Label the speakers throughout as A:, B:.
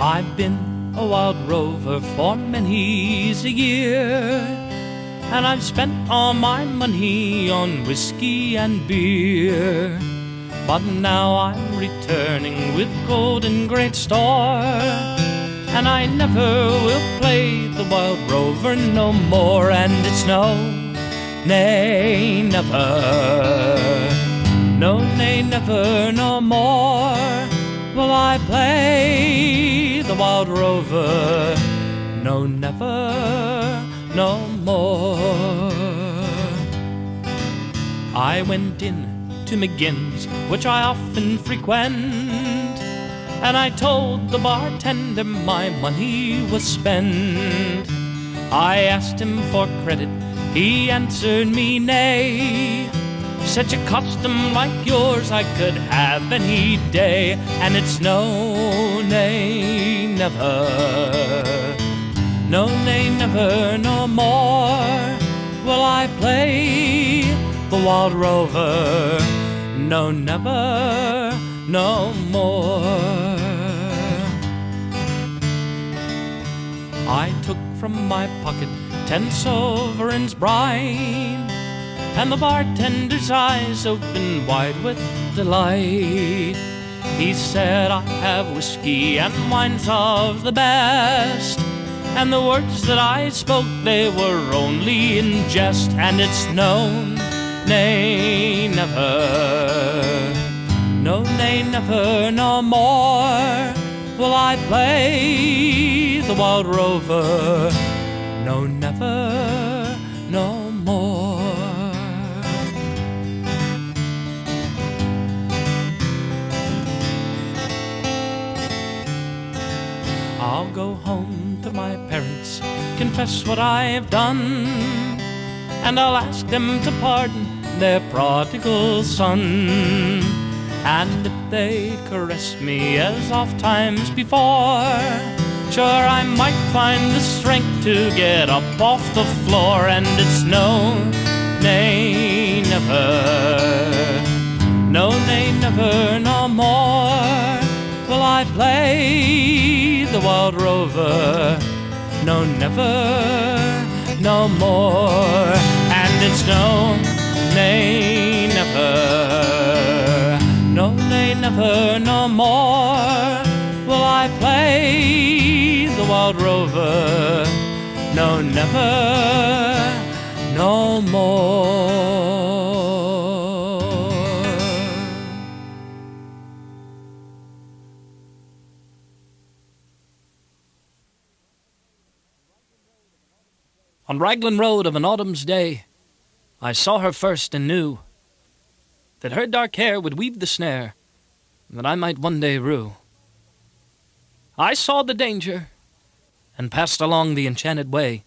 A: I've been a wild rover for many's a year, and I've spent all my money on whiskey and beer. But now I'm returning with gold in great store, and I never will play the wild rover no more. And it's no, nay, never, no, nay, never, no more will I play the wild rover, no, never, no more. I went in to McGinn's, which I often frequent, and I told the bartender my money was spent. I asked him for credit, he answered me nay. Such a custom like yours I could have any day. And it's no, nay, never, no, nay, never, no more will I play the wild rover, no, never, no more. I took from my pocket 10 sovereigns bright, and the bartender's eyes opened wide with delight. He said, I have whiskey and wines of the best, and the words that I spoke, they were only in jest. And it's no, nay, never, no, nay, never, no more will I play the wild rover, no, never, no more. I'll go home to my parents, confess what I have done, and I'll ask them to pardon their prodigal son. And if they caress me as oft times before, sure I might find the strength to get up off the floor. And it's no, nay, never, no, nay, never, no more will I play the wild rover, no, never, no more. And it's no, nay, never, no, nay, never, no more will I play the wild rover, no, never, no more. On Raglan Road of an autumn's day, I saw her first and knew that her dark hair would weave the snare that I might one day rue. I saw the danger and passed along the enchanted way,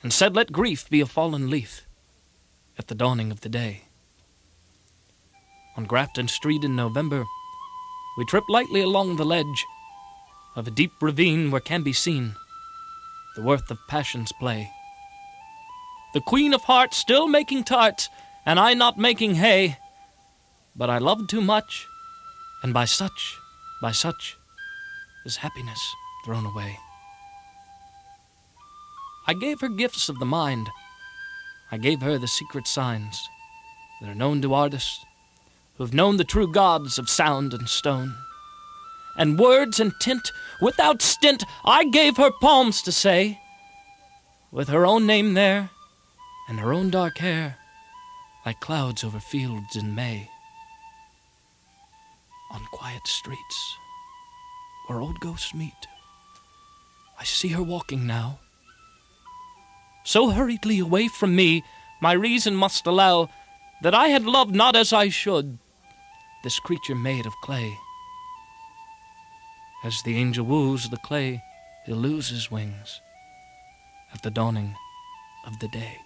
A: and said, let grief be a fallen leaf at the dawning of the day. On Grafton Street in November, we tripped lightly along the ledge of a deep ravine where can be seen the worth of passion's play. The Queen of Hearts still making tarts, and I not making hay, but I loved too much, and by such is happiness thrown away. I gave her gifts of the mind, I gave her the secret signs that are known to artists who have known the true gods of sound and stone. And words and tint without stint I gave her poems to say, with her own name there and her own dark hair, like clouds over fields in May. On quiet streets where old ghosts meet, I see her walking now. So hurriedly away from me, my reason must allow that I had loved not as I should this creature made of clay. As the angel woos the clay, he'll lose his wings at the dawning of the day.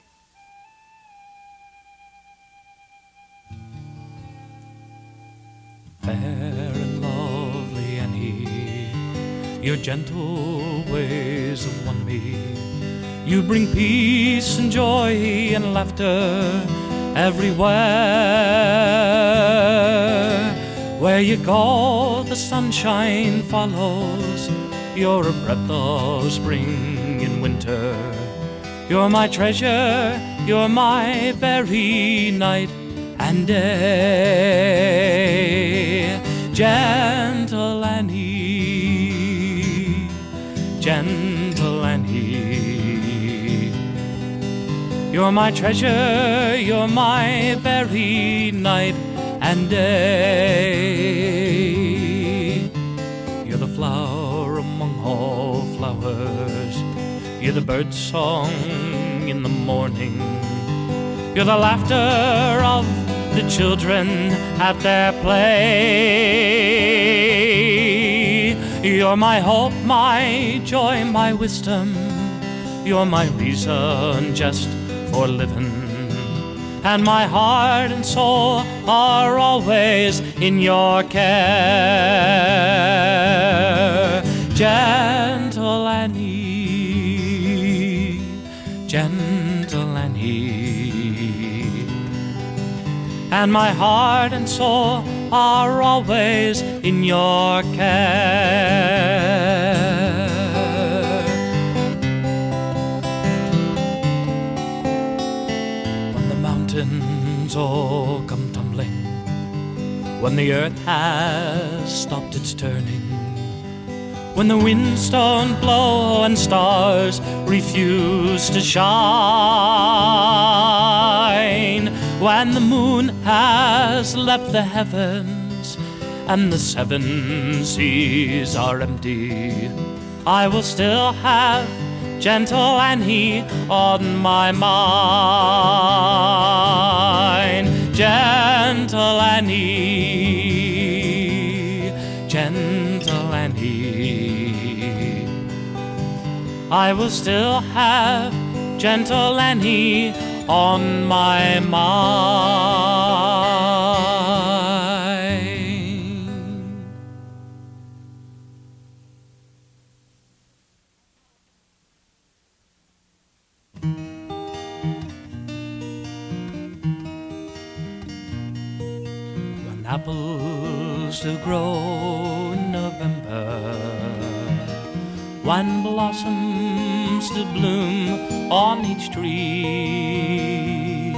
A: Fair and lovely and he, your gentle ways have won me. You bring peace and joy and laughter everywhere. Where you go, the sunshine follows. You're a breath of spring in winter. You're my treasure, you're my very night and day. Gentle Annie, gentle Annie. You're my treasure, you're my very night and day. You're the flower among all flowers. You're the bird song in the morning. You're the laughter of the children at their play. You're my hope, my joy, my wisdom. You're my reason just for living. And my heart and soul are always in your care. Gentle Annie, gentle Annie. And my heart and soul are always in your care. When the mountains all come tumbling, when the earth has stopped its turning, when the winds don't blow and stars refuse to shine, when the moon has left the heavens and the seven seas are empty, I will still have gentle Annie on my mind. Gentle Annie, gentle Annie. I will still have gentle Annie on my mind. When apples do grow in November, when blossoms do bloom on each tree,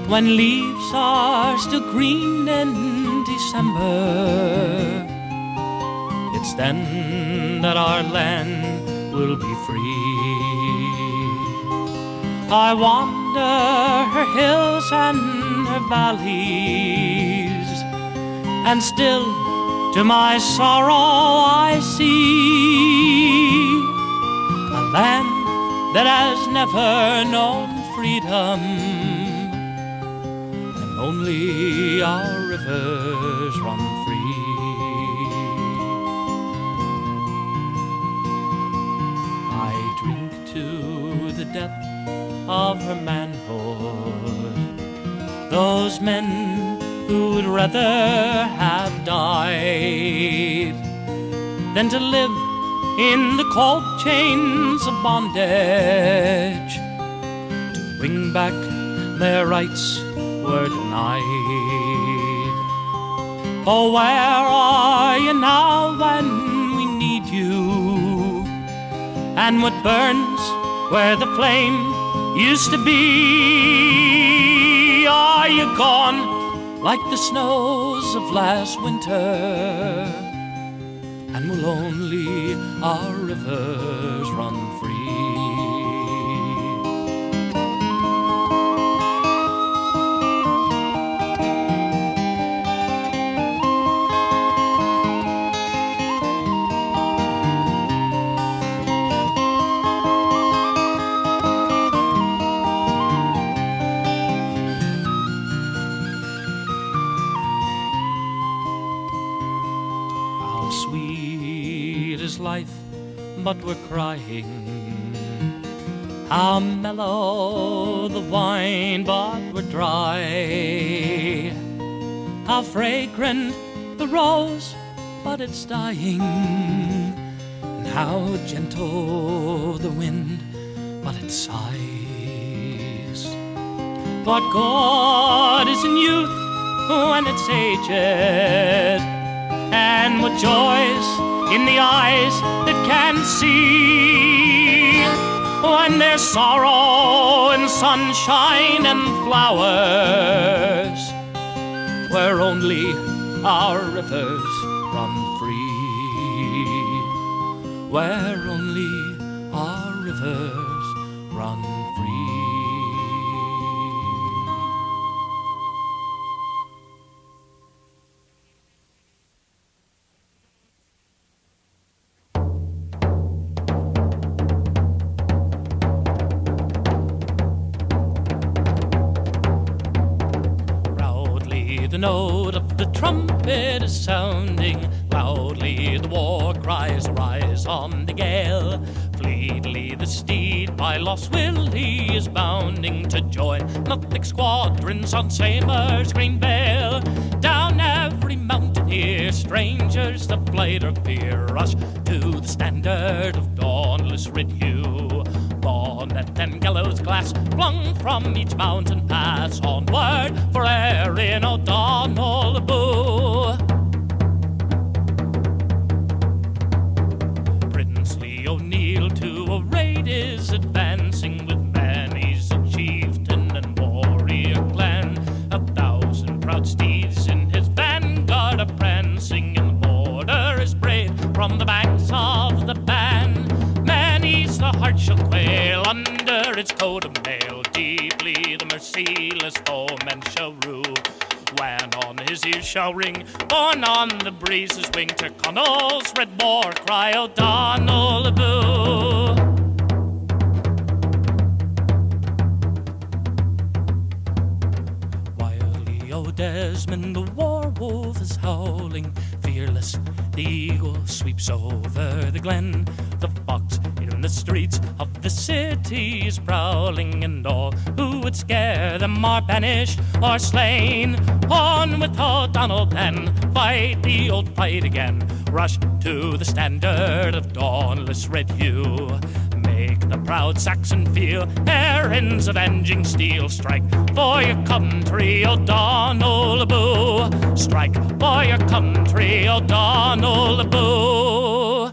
A: when leaves are still green in December, it's then that our land will be free. I wander her hills and her valleys, and still to my sorrow I see a land that has never known freedom, and only our rivers run free. I drink to the death of her manhood, those men who would rather have died than to live in the cold chains of bondage, to bring back their rights were denied. Oh, where are you now when we need you? And what burns where the flame used to be? Are you gone like the snows of last winter? And will only our rivers run free? How sweet is life, but we're crying. How mellow the wine, but we're dry. How fragrant the rose, but it's dying. And how gentle the wind, but it sighs. What good is in youth when it's aged? and with joys in the eyes that can see. When there's sorrow and sunshine and flowers, where only our rivers run free, where only our rivers run free. The note of the trumpet is sounding, loudly the war cries rise on the gale. Fleetly the steed by Lost Willie is bounding to join the thick squadrons on Samer's green vale. Down every mountain here, strangers the flight of fear rush to the standard of dauntless red hue. Bonnet and gallows glass flung from each mountain pass, onward for Erin O'Donnell Aboo. Princely O'Neill to a raid is advancing, with many's a chieftain and warrior clan. 1,000 proud steeds in his vanguard are prancing, and the border is brave from the banks of the Bann. Many's the heart shall quail under its coat of mail. Deeply the merciless foeman shall rue, when on his ears shall ring, borne on the breeze's wing, Tyrconnell's red war cry, O'Donnell Aboo. Wily O'Desmond, the war wolf is howling, fearless the eagle sweeps over the glen. The fox in the streets of the city is prowling, and all who would scare them are banished or slain. On with O'Donnell then, fight the old fight again, rush to the standard of dauntless red hue. Make the proud Saxon feel Erin's avenging steel. Strike for your country, O'Donnell Aboo. Strike for your country, O'Donnell Aboo.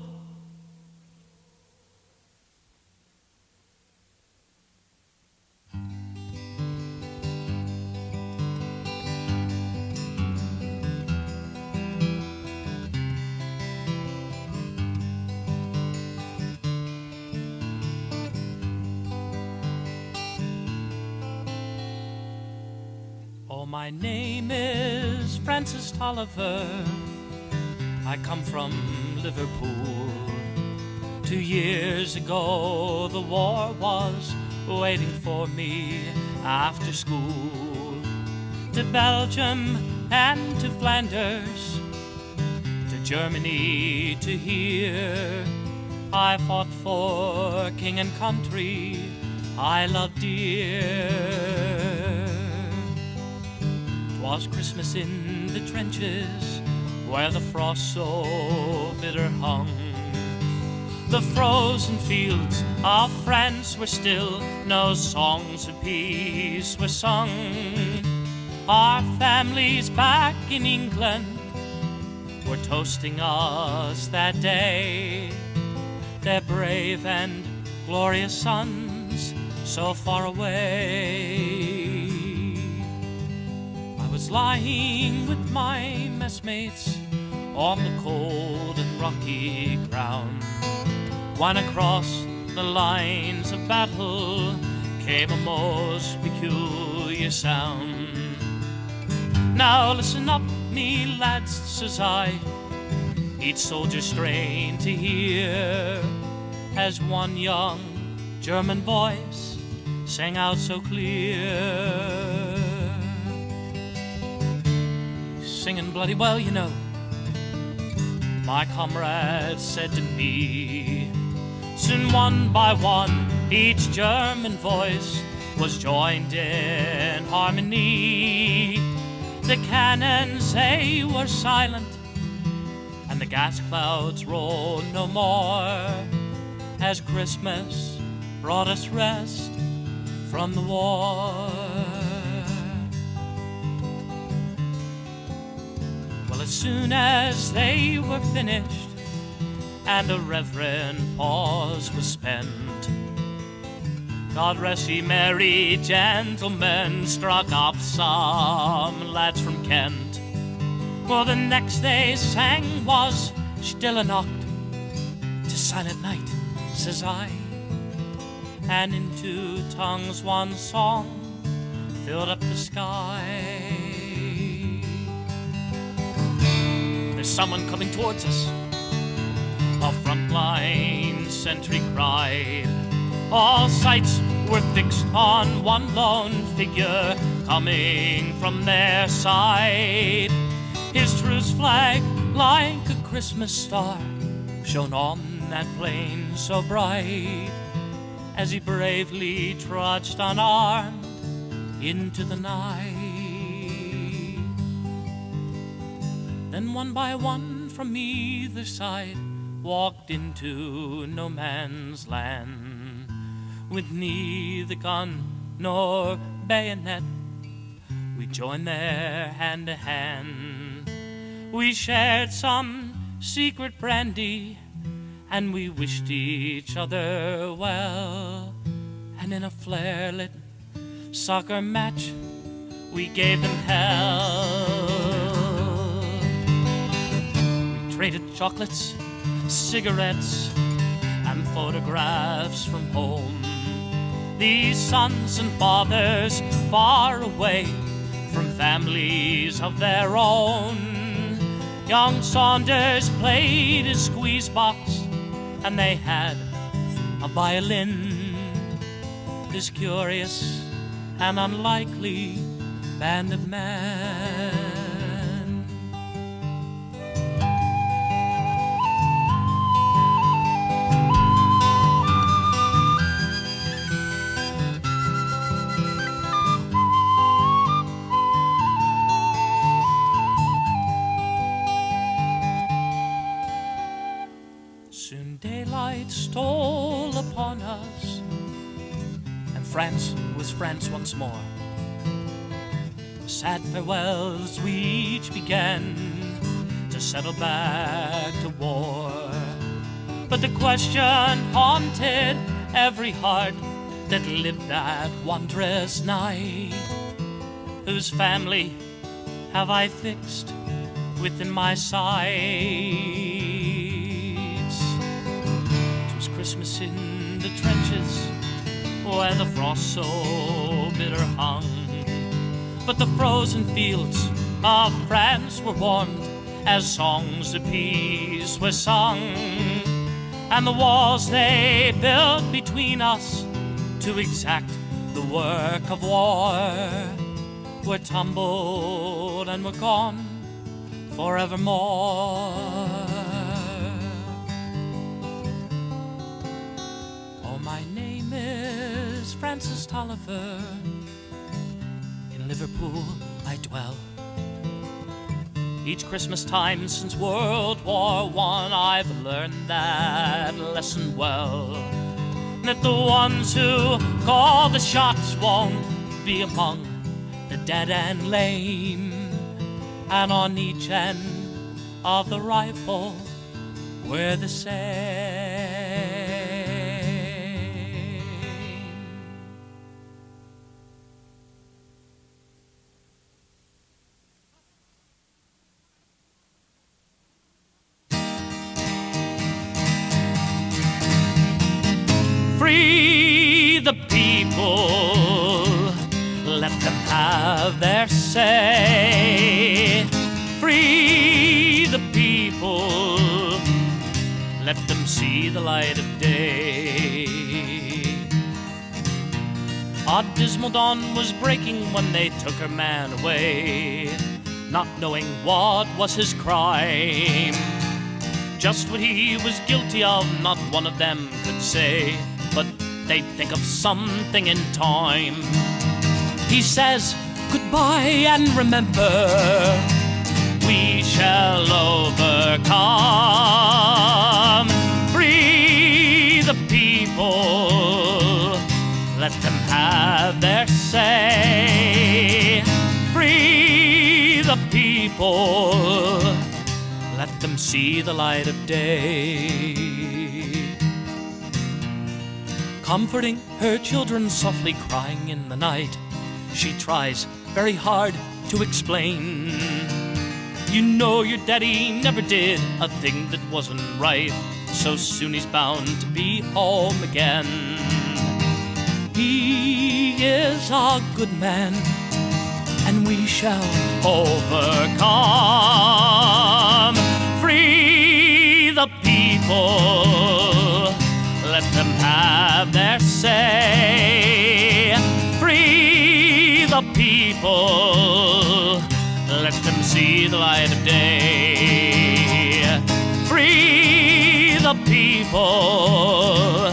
A: My name is Francis Tolliver. I come from Liverpool. 2 years ago the war was waiting for me after school. To Belgium and to Flanders, to Germany, to here, I fought for king and country I love dear. 'Twas Christmas in the trenches, where the frost so bitter hung. The frozen fields of France were still, no songs of peace were sung. Our families back in England were toasting us that day, their brave and glorious sons so far away. Lying with my messmates on the cold and rocky ground, when across the lines of battle came a most peculiar sound. Now listen up, me lads, says I, each soldier strained to hear, as one young German voice sang out so clear. Singing bloody well, you know, my comrades said to me. Soon one by one each German voice was joined in harmony. The cannons, they were silent, and the gas clouds rolled no more, as Christmas brought us rest from the war. As soon as they were finished and a reverent pause was spent, God rest ye merry gentlemen, struck up some lads from Kent. Well, the next they sang was Stille Nacht, to silent night, says I, and in two tongues one song filled up the sky. There's someone coming towards us, a frontline sentry cried. All sights were fixed on one lone figure coming from their side. His truce flag, like a Christmas star, shone on that plain so bright, as he bravely trudged unarmed into the night. Then one by one from either side walked into no man's land, with neither gun nor bayonet. We joined there hand to hand. We shared some secret brandy, and we wished each other well. And in a flare-lit soccer match, we gave them hell. We traded chocolates, cigarettes, and photographs from home. These sons and fathers far away from families of their own. Young Saunders played his squeeze box, and they had a violin. This curious and unlikely band of men. Soon daylight stole upon us, and France was France once more. Sad farewells we each began to settle back to war. But the question haunted every heart that lived that wondrous night: whose family have I fixed within my sights? 'Twas Christmas in the trenches where the frost so bitter hung, but the frozen fields of France were warmed as songs of peace were sung, and the walls they built between us to exact the work of war were tumbled and were gone forevermore. Oh, my name is Francis Tolliver. In Liverpool I dwell. Each Christmas time since World War I, I've learned that lesson well, that the ones who call the shots won't be among the dead and lame, and on each end of the rifle we're the same. Free the people, let them have their say. Free the people, let them see the light of day. A dismal dawn was breaking when they took her man away, not knowing what was his crime. Just what he was guilty of, not one of them could say, but they'd think of something in time. He says, goodbye and remember, we shall overcome. Free the people, let them have their say. Free the people, people, let them see the light of day. Comforting her children softly crying in the night, she tries very hard to explain. You know your daddy never did a thing that wasn't right, so soon he's bound to be home again. He is a good man, and we shall overcome. Free the people, let them have their say. Free the people, let them see the light of day. Free the people,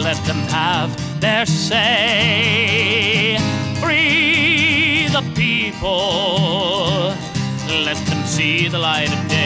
A: let them have their say. Free the people, let them see the light of day.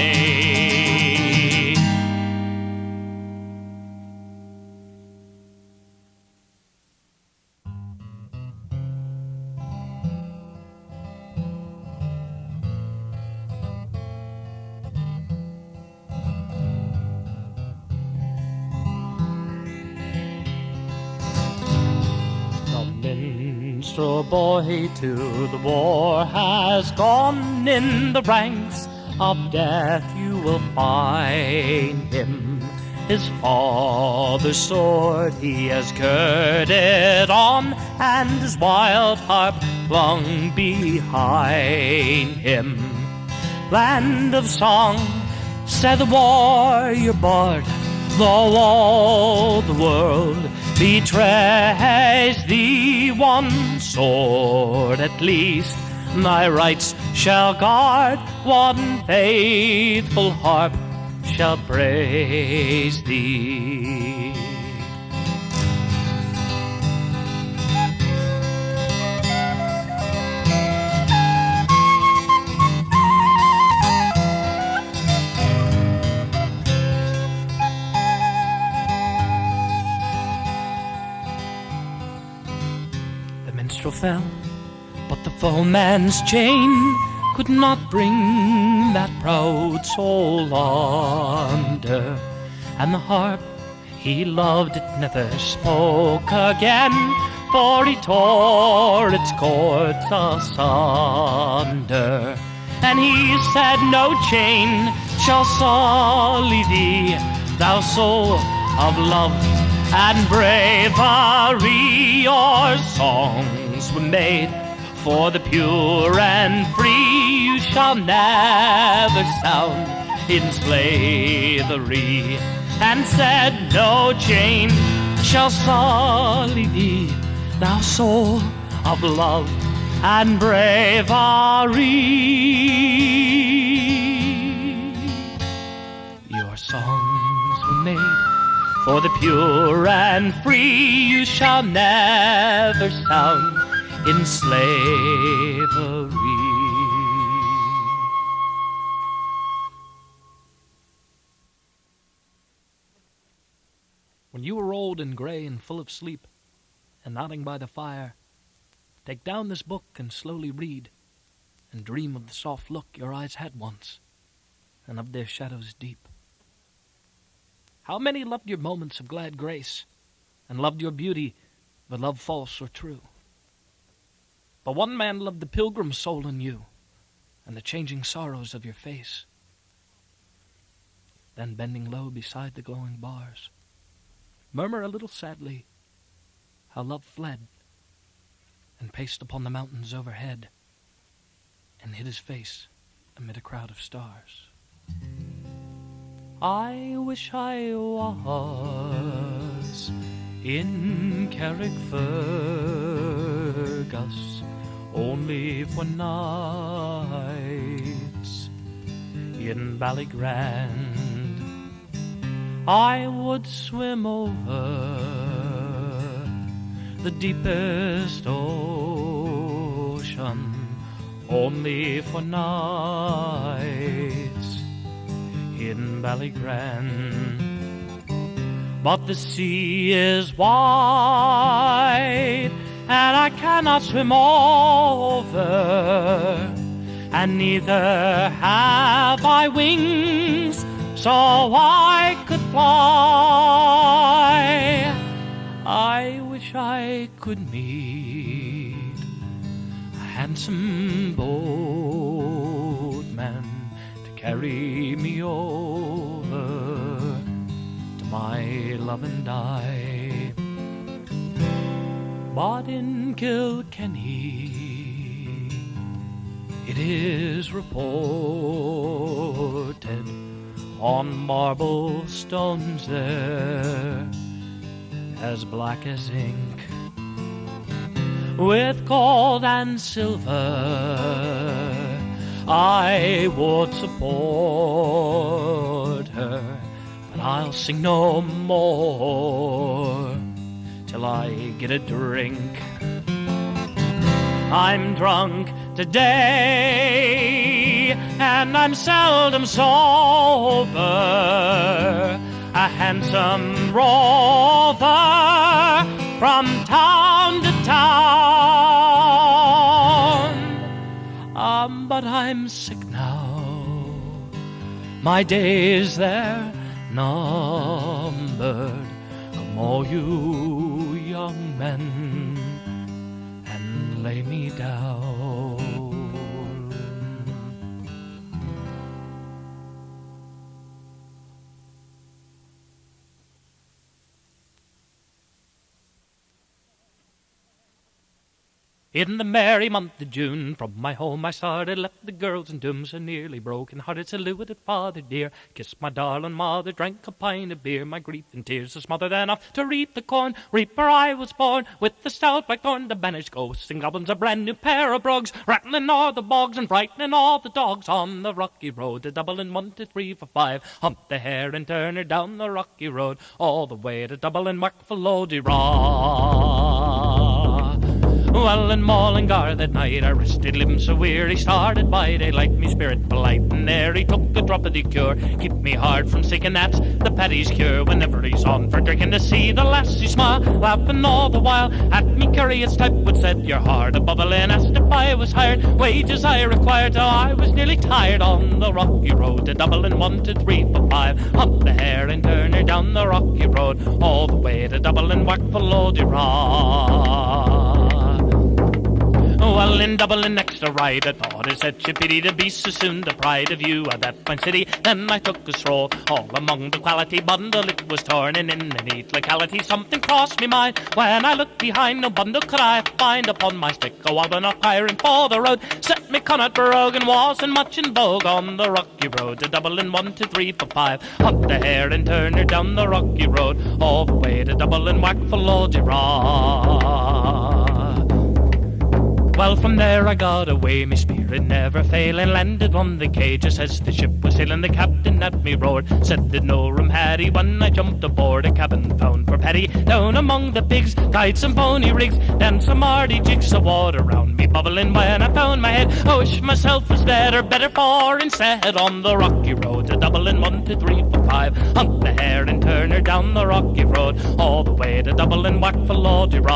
A: Minstrel boy to the war has gone. In the ranks of death you will find him. His father's sword he has girded on, and his wild harp flung behind him. Land of song, said the warrior bard, though all the world betrays thee, one sword at least thy rights shall guard, one faithful harp shall praise thee. Fell, but the foeman's chain could not bring that proud soul under, and the harp he loved it never spoke again, for he tore its cords asunder. And he said, no chain shall sully thee, thou soul of love and bravery. Your songs were made for the pure and free. You shall never sound in slavery. And said, no chain shall sully thee, thou soul of love and bravery. Your songs were made for the pure and free. You shall never sound in slavery. When you are old and gray and full of sleep, and nodding by the fire, take down this book and slowly read, and dream of the soft look your eyes had once, and of their shadows deep. How many loved your moments of glad grace, and loved your beauty, but love false or true? But one man loved the pilgrim soul in you, and the changing sorrows of your face. Then bending low beside the glowing bars, murmur a little sadly how love fled, and paced upon the mountains overhead, and hid his face amid a crowd of stars. I wish I was in Carrickfergus only for nights. In Ballygrand I would swim over the deepest ocean only for nights in Ballygrand. But the sea is wide and I cannot swim over and neither have I wings, so I could fly. I wish I could meet a handsome boatman to carry me over to my love and I. But in Kilkenny it is reported on marble stones there, as black as ink, with gold and silver, I would support her, but I'll sing no more till I get a drink. I'm drunk today, and I'm seldom sober, a handsome rover from town to town. But I'm sick now, my days they're numbered. Come all you young men and lay me down. In the merry month of June, from my home I started, left the girls and dooms so nearly broken-hearted, saluted father dear, kissed my darling mother, drank a pint of beer, my grief and tears so smothered then off to reap the corn, reap where I was born, with the stout blackthorn, the banished ghosts and goblins, a brand new pair of brogues, rattling all the bogs and frightening all the dogs on the rocky road to Dublin, 1 2 3 4 5, hump the hare and turn her down the rocky road, all the way to Dublin, mark for Lody-Raw. Well, in Mullingar that night I rested limbs so weary, started by daylight, me spirit polite, and there he took a drop of the cure, keep me hard from sick, and that's the Paddy's cure. Whenever he's on for drinking, to see the lassie smile, laughing all the while at me curious type, would set your heart a bubbling, asked if I was hired, wages I required, till I was nearly tired on the rocky road to Dublin, 1 2 3 4 5, hump the hare and turn her down the rocky road, all the way to Dublin, whack for Lody-Raw. Well, in Dublin next to ride, I thought it such a pity to be so soon deprived of you of that fine city. Then I took a stroll all among the quality bundle. It was torn, and in a neat locality something crossed me mind. When I looked behind, no bundle could I find upon my stick. A wobbling off hiring for the road set me Connaught Brogue and wasn't much in vogue on the rocky road to Dublin, 1 2 3 4 5. Hunt the hare and turn her down the rocky road, all the way to Dublin, whack for Lody-Raw. Well, from there I got away, me spirit never failing, landed on the quay just as the ship was sailing. The captain at me roared, said that no room had he. When I jumped aboard, a cabin found for Paddy. Down among the pigs, tied some pony rigs, then some hardy jigs of water round me bubbling. When I found my head, I wished myself was dead, or better for instead, on the rocky road to Dublin, 1 2 3 4 5. Hunt the hare and turn her down the rocky road, all the way to Dublin, whack for Lody-Raw.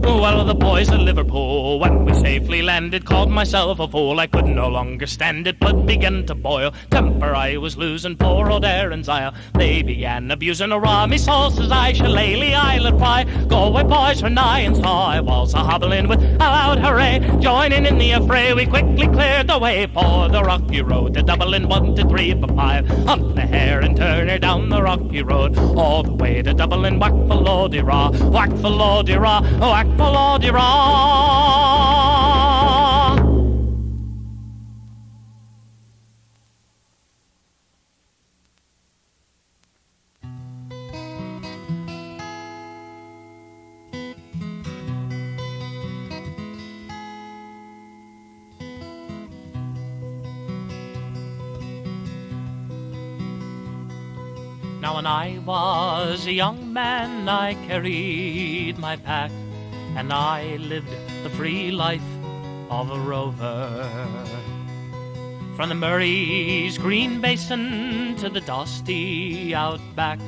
A: Well, the boys at Liverpool, when we safely landed, called myself a fool. I could no longer stand it, blood began to boil. Temper I was losing, poor old Aaron's Isle. They began abusing a raw me soul, says I, Shillelagh Island cry. Galway boys were nigh and saw I was a-hobbling with a loud hooray. Joining in the affray, we quickly cleared the way for the rocky road to Dublin, 1 2 3 4 5. Hunt the hare and turn her down the rocky road, all the way to Dublin, whack for Lody-Raw, whack for Lody-Raw, whack for Lody-Raw. Now when I was a young man, I carried my pack, and I lived the free life of a rover. From the Murray's green basin to the dusty outback,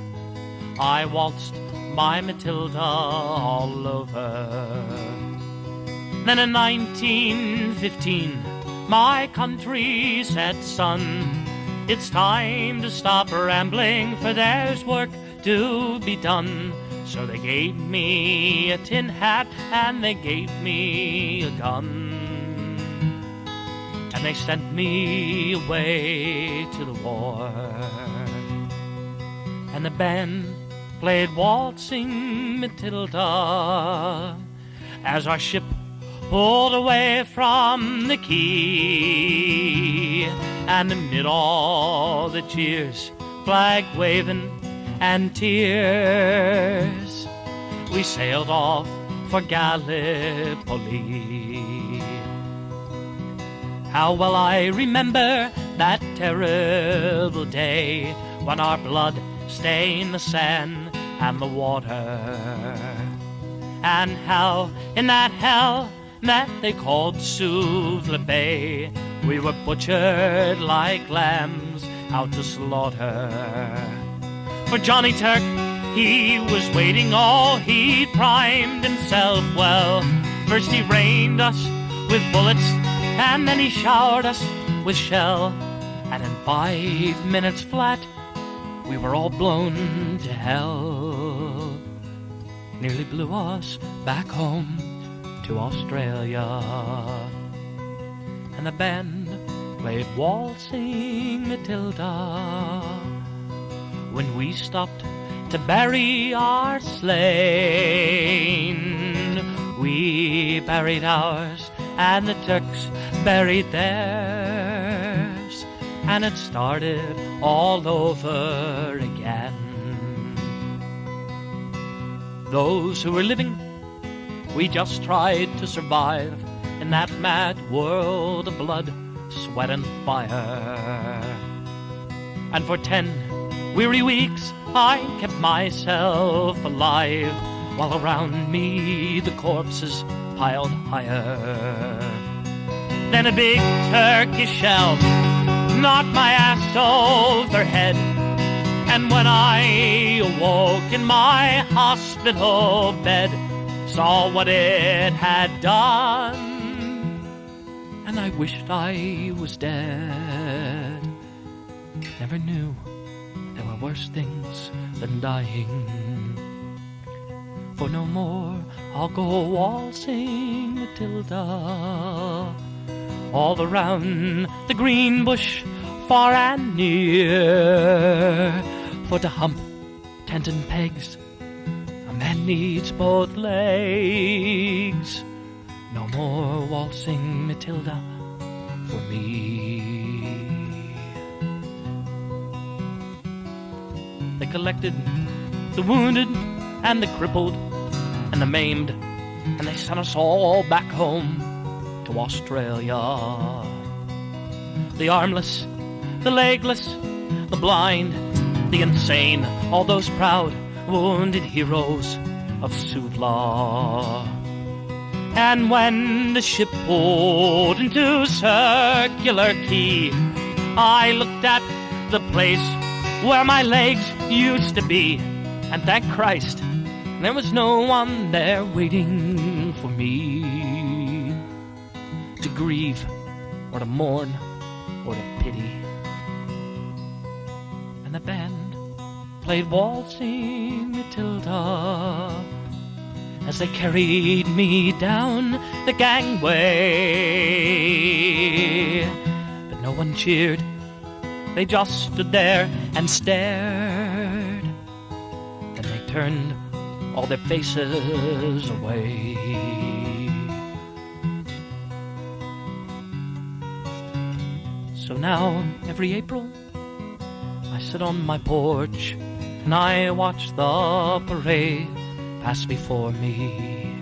A: I waltzed my Matilda all over. Then in 1915, my country said, son, it's time to stop rambling, for there's work to be done. So they gave me a tin hat and they gave me a gun. And they sent me away to the war. And the band played Waltzing Matilda as our ship pulled away from the quay. And amid all the cheers, flag waving and tears, we sailed off for Gallipoli. How well I remember that terrible day when our blood stained the sand and the water, and how in that hell that they called Suvla Bay we were butchered like lambs out to slaughter. For Johnny Turk, he was waiting, oh, he'd primed himself well. First he rained us with bullets, and then he showered us with shell. And in 5 minutes flat, we were all blown to hell. Nearly blew us back home to Australia. And the band played Waltzing Matilda when we stopped to bury our slain. We buried ours, and the Turks buried theirs, and it started all over again. Those who were living, we just tried to survive in that mad world of blood, sweat, and fire. And for 10 weary weeks I kept myself alive, while around me the corpses piled higher. Then a big Turkish shell knocked my ass overhead, and when I awoke in my hospital bed, saw what it had done, and I wished I was dead. Never knew there were worse things than dying. For no more I'll go waltzing Matilda all around the green bush, far and near. For to hump tent and pegs, a man needs both legs. No more waltzing Matilda for me. They collected the wounded and the crippled and the maimed, and they sent us all back home to Australia. The armless, the legless, the blind, the insane, all those proud, wounded heroes of Suvla. And when the ship pulled into Circular Quay, I looked at the place where my legs used to be, and thank Christ, there was no one there waiting for me to grieve or to mourn or to pity. And the band played Waltzing Matilda as they carried me down the gangway. But no one cheered, they just stood there and stared. Then they turned all their faces away. So now, every April, I sit on my porch and I watch the parade pass before me.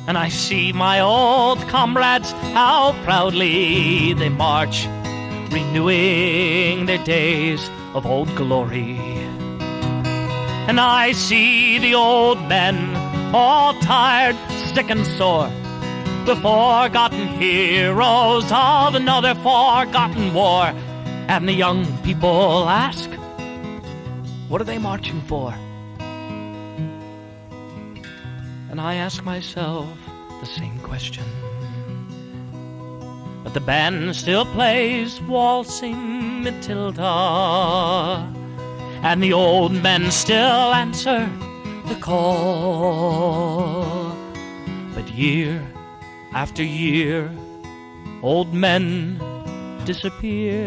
A: And I see my old comrades, how proudly they march, renewing their days of old glory. And I see the old men, all tired, sick and sore, the forgotten heroes of another forgotten war. And the young people ask, what are they marching for? And I ask myself, the same question. But the band still plays Waltzing Matilda, and the old men still answer the call. But year after year, old men disappear.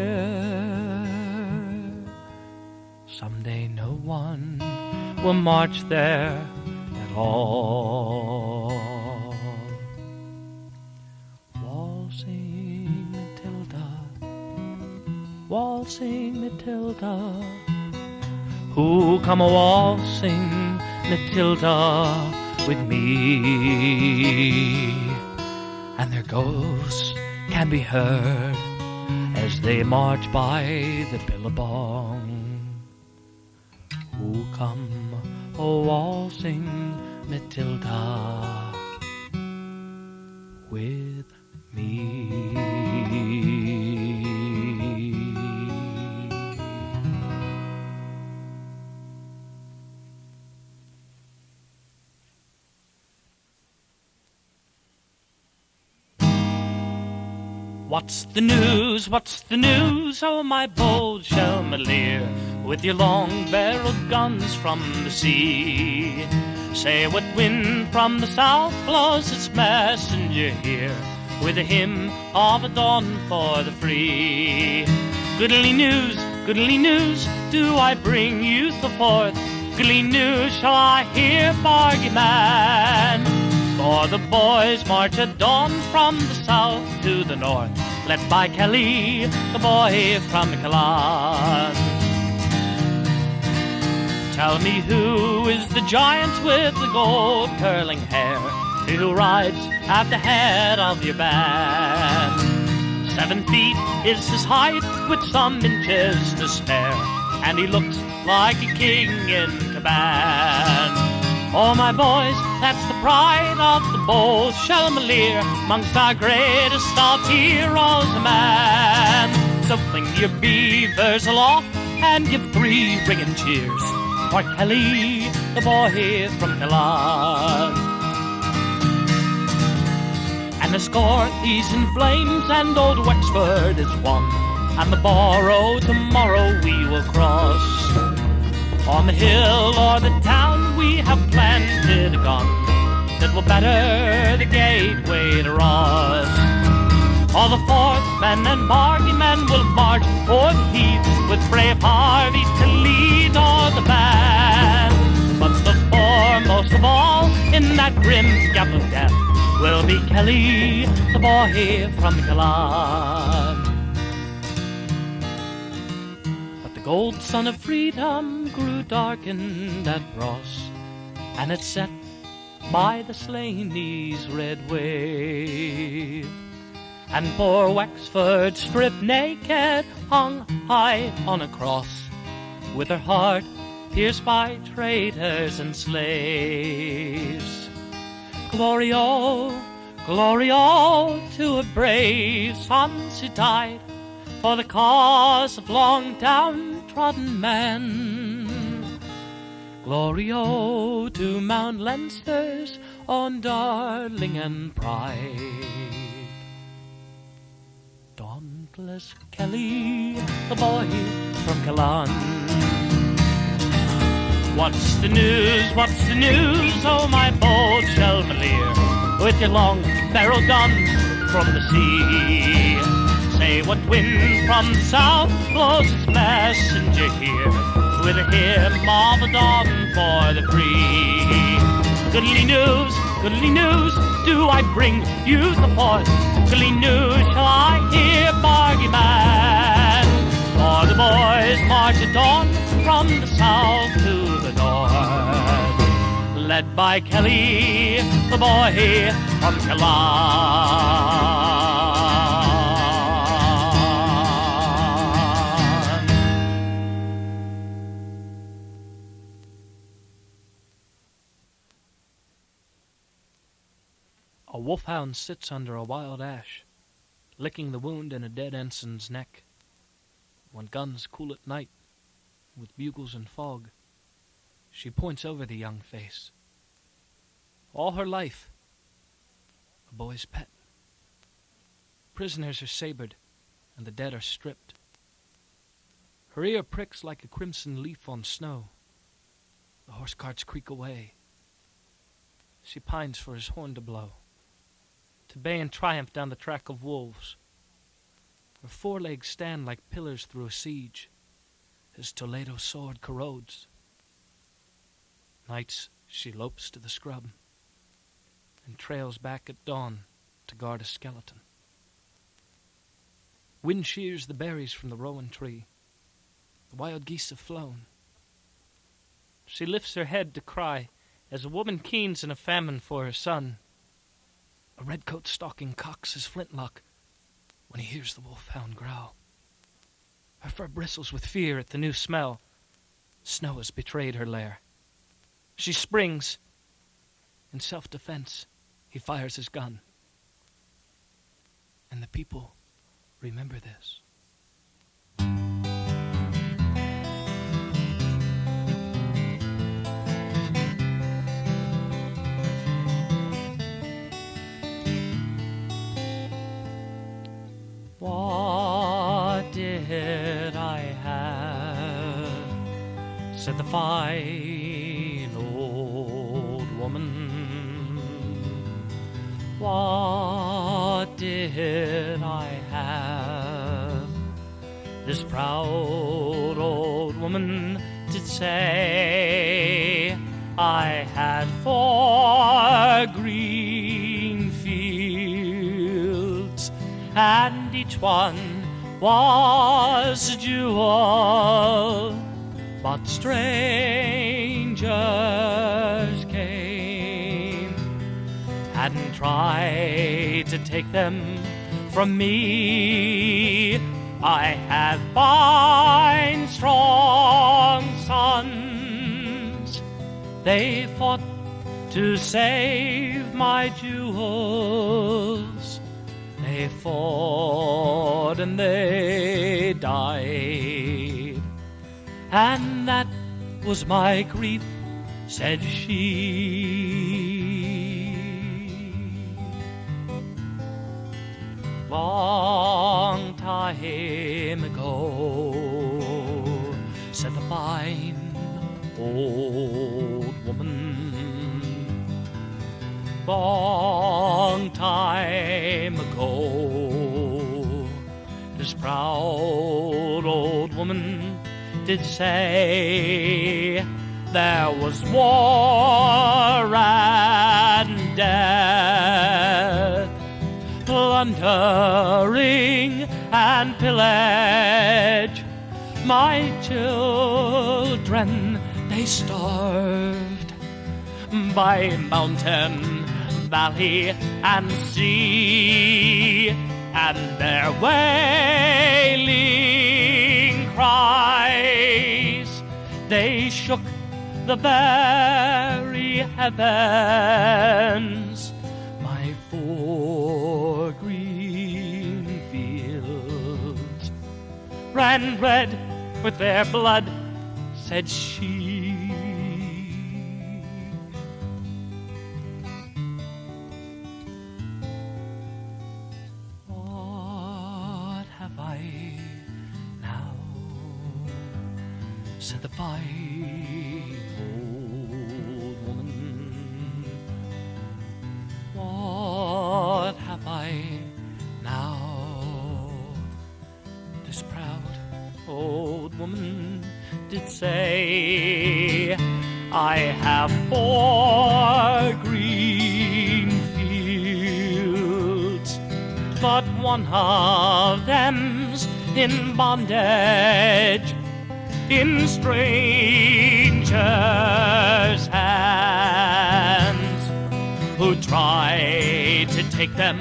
A: Someday no one will march there at all. Waltzing Matilda, waltzing Matilda, who come a waltzing Matilda with me? And their ghosts can be heard as they march by the billabong. Who come a waltzing Matilda with me? What's the news, what's the news, oh my bold Shelmalier, with your long-barreled guns from the sea? Say what wind from the south blows its messenger here, with a hymn of a dawn for the free. Goodly news, do I bring you the forth? Goodly news shall I hear, Bargy man? For the boys march at dawn from the south to the north, led by Kelly, the boy from Callan. Tell me who is the giant with the gold curling hair, who rides at the head of your band? 7 feet is his height, with some inches to spare, and he looks like a king in command. Oh, my boys, that's the pride of the bold Shelmalier, amongst our greatest of heroes, a man. So fling your beavers aloft and give 3 ringing cheers for Kelly, the boy from Callan. And a score he's in flames, and old Wexford is won, and the Borough tomorrow we will cross. On the hill or the town we have planted a gun that will batter the gateway to Ross. All the Forthman and Margy men will march o'er the heath, with brave Harvey to lead all the band. But the foremost of all in that grim gap of death will be Kelly, the boy from Callan. Gold sun of freedom grew darkened at Ross, and it set by the Slaney's red wave. And poor Wexford, stripped naked, hung high on a cross, with her heart pierced by traitors and slaves. Glory, oh, to a brave son who died for the cause of long downtrodden men. Glory, oh, to Mount Leinster's own darling and pride. Dauntless Kelly, the boy from Callan. What's the news, oh my bold Shelmalier, with your long-barreled guns from the sea? Say what wind from the south blows its messenger here, with a hymn of a dawn for the free. Goodly news, do I bring you the forth? Goodly news shall I hear, Bargy man? For the boys march at dawn from the south to the north, led by Kelly, the boy from Callan. A wolfhound sits under a wild ash, licking the wound in a dead ensign's neck. When guns cool at night, with bugles and fog, she points over the young face. All her life, a boy's pet. Prisoners are sabered, and the dead are stripped. Her ear pricks like a crimson leaf on snow. The horse carts creak away. She pines for his horn to blow, to bay in triumph down the track of wolves. Her forelegs stand like pillars through a siege. His Toledo sword corrodes. Nights she lopes to the scrub and trails back at dawn to guard a skeleton. Wind shears the berries from the rowan tree. The wild geese have flown. She lifts her head to cry as a woman keens in a famine for her son. A redcoat stalking cocks his flintlock when he hears the wolfhound growl. Her fur bristles with fear at the new smell. Snow has betrayed her lair. She springs. In self-defense, he fires his gun. And the people remember this. What did I have? Said the fine old woman. What did I have? This proud old woman did say I had 4 green fields, and each one was a jewel. But strangers came and tried to take them from me. I had fine, strong sons. They fought to save my jewels. They fought and they died. And that was my grief, said she. Long time ago, said the fine old woman. Long time ago, this proud old woman did say there was war and death, plundering and pillage. My children, they starved by mountain, valley, and sea, and their wailing cries, they shook the very heavens. My 4 green fields ran red with their blood, said she. Said the fine old woman. What have I now? This proud old woman did say I have 4 green fields, but one of them's in bondage, in strangers' hands, who tried to take them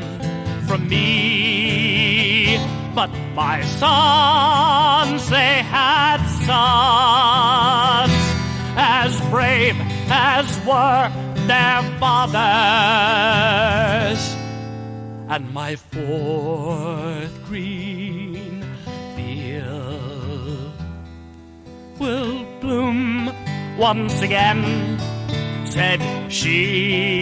A: from me. But my sons, they had sons as brave as were their fathers, and my 4th green field will bloom once again, said she.